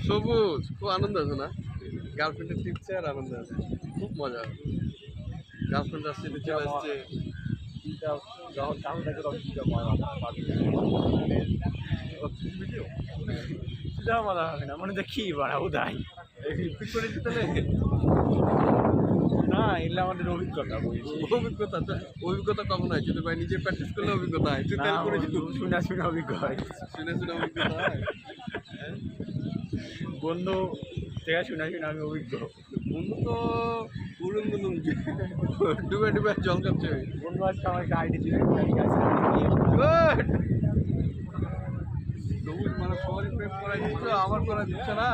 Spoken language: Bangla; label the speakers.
Speaker 1: সবুজ খুব আনন্দ আছে না? গার্লফ্রেন্ডের টিপছে আর আনন্দ আছে, খুব মজা। গার্লফ্রেন্ড আসছে, চলে আসছে।
Speaker 2: যখন কাম থাকে তখন সেটা মজা হবে না, মনে দেখি বাড়া উদাই
Speaker 1: পিক করে দিতে নেই।
Speaker 2: না, এগুলো আমাদের অভিজ্ঞতা বলছি।
Speaker 1: অভিজ্ঞতা তো অভিজ্ঞতা কখন হয়? যদি ভাই নিজে প্র্যাকটিস করলে অভিজ্ঞতা হয়, তুই তেল করে
Speaker 2: শুনে শুনে অভিজ্ঞ হয়,
Speaker 1: শুনে শুনে অভিজ্ঞতা হয়।
Speaker 2: বন্ধু থেকে শুনে শুনে আমি অভিজ্ঞ।
Speaker 1: বন্ধু তো উড়ুন গুলুম ডুবে ডুবে জল খাচ্ছে।
Speaker 2: বন্ধু আজকে আমার একটা আইডি ছিল,
Speaker 1: সবুজ মানে সবারই প্রেম করা দিচ্ছে, আমার করা দিচ্ছে না।